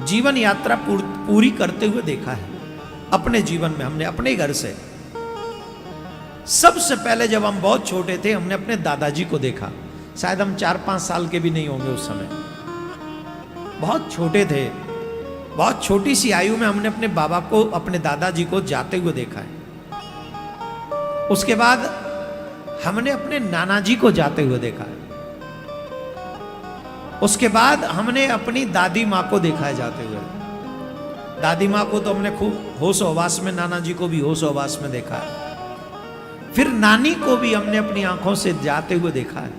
जीवन यात्रा पूरी करते हुए देखा है अपने जीवन में। हमने अपने घर से सबसे पहले जब हम बहुत छोटे थे हमने अपने दादाजी को देखा। शायद हम 4-5 साल के भी नहीं होंगे उस समय, बहुत छोटे थे। बहुत छोटी सी आयु में हमने अपने बाबा को, अपने दादाजी को जाते हुए देखा है। उसके बाद हमने अपने नाना जी को जाते हुए देखा है। उसके बाद हमने अपनी दादी माँ को देखा है जाते हुए। दादी माँ को तो हमने खूब होश हवास में, नाना जी को भी होश हवास में देखा है। फिर नानी को भी हमने अपनी आंखों से जाते हुए देखा है।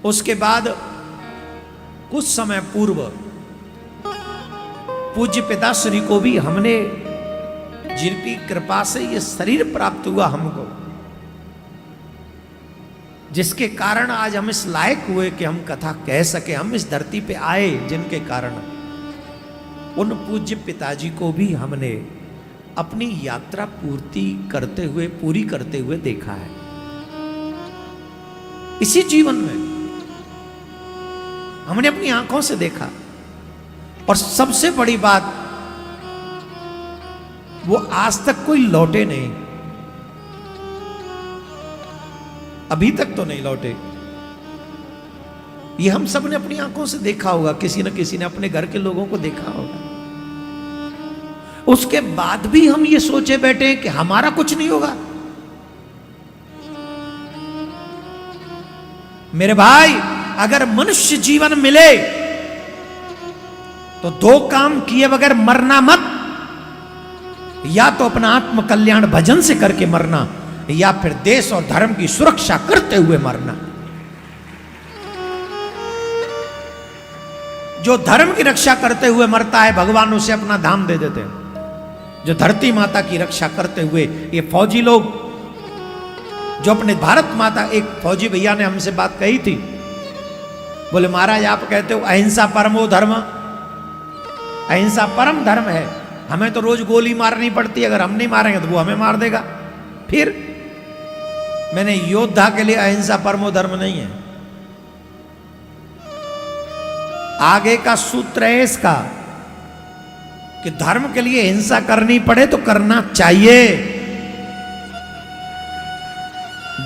उसके बाद कुछ समय पूर्व पूज्य पिताश्री को भी हमने, जिनकी कृपा से ये शरीर प्राप्त हुआ हमको, जिसके कारण आज हम इस लायक हुए कि हम कथा कह सके, हम इस धरती पे आए, जिनके कारण उन पूज्य पिताजी को भी हमने अपनी यात्रा पूरी करते हुए देखा है इसी जीवन में। हमने अपनी आंखों से देखा। और सबसे बड़ी बात, वो आज तक कोई लौटे नहीं, अभी तक तो नहीं लौटे। ये हम सब ने अपनी आंखों से देखा होगा, किसी न किसी ने अपने घर के लोगों को देखा होगा। उसके बाद भी हम ये सोचे बैठे हैं कि हमारा कुछ नहीं होगा। मेरे भाई, अगर मनुष्य जीवन मिले तो 2 काम किए बगैर मरना मत। या तो अपना आत्म कल्याण भजन से करके मरना, या फिर देश और धर्म की सुरक्षा करते हुए मरना। जो धर्म की रक्षा करते हुए मरता है, भगवान उसे अपना धाम दे देते हैं। जो धरती माता की रक्षा करते हुए, ये फौजी लोग जो अपने भारत माता, एक फौजी भैया ने हमसे बात कही थी, बोले महाराज आप कहते हो अहिंसा परमो धर्म, अहिंसा परम धर्म है, हमें तो रोज गोली मारनी पड़ती है, अगर हम नहीं मारेंगे तो वो हमें मार देगा। फिर मैंने, योद्धा के लिए अहिंसा परमो धर्म नहीं है। आगे का सूत्र है इसका कि धर्म के लिए हिंसा करनी पड़े तो करना चाहिए,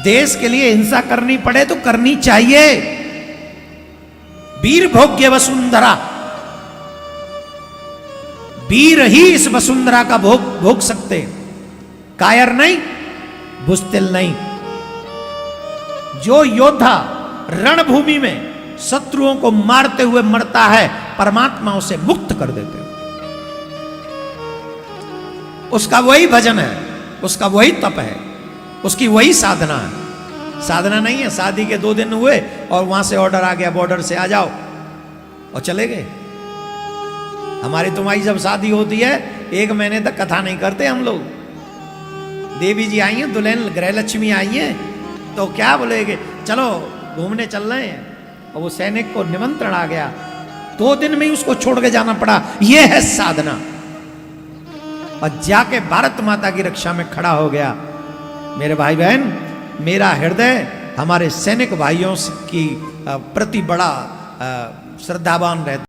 देश के लिए हिंसा करनी पड़े तो करनी चाहिए। वीर भोग्य वसुंधरा, वीर ही इस वसुंधरा का भोग सकते, कायर नहीं, बुस्तिल नहीं। जो योद्धा रणभूमि में शत्रुओं को मारते हुए मरता है, परमात्मा उसे मुक्त कर देते हैं। उसका वही भजन है, उसका वही तप है, उसकी वही साधना है। साधना नहीं है शादी के 2 दिन हुए और वहां से ऑर्डर आ गया, बॉर्डर से आ जाओ, और चले गए। हमारी तुम्हारी जब शादी होती है 1 महीने तक कथा नहीं करते हम लोग। देवी जी आई हैं, दुल्हन गृहलक्ष्मी आई हैं, तो क्या बोलेगे, चलो घूमने चल रहे हैं। और वो सैनिक को निमंत्रण आ गया, 2 दिन में ही उसको छोड़ के जाना पड़ा। ये है साधना। और जाके भारत माता की रक्षा में खड़ा हो गया। मेरे भाई बहन, मेरा हृदय हमारे सैनिक भाइयों की प्रति बड़ा श्रद्धावान रहता।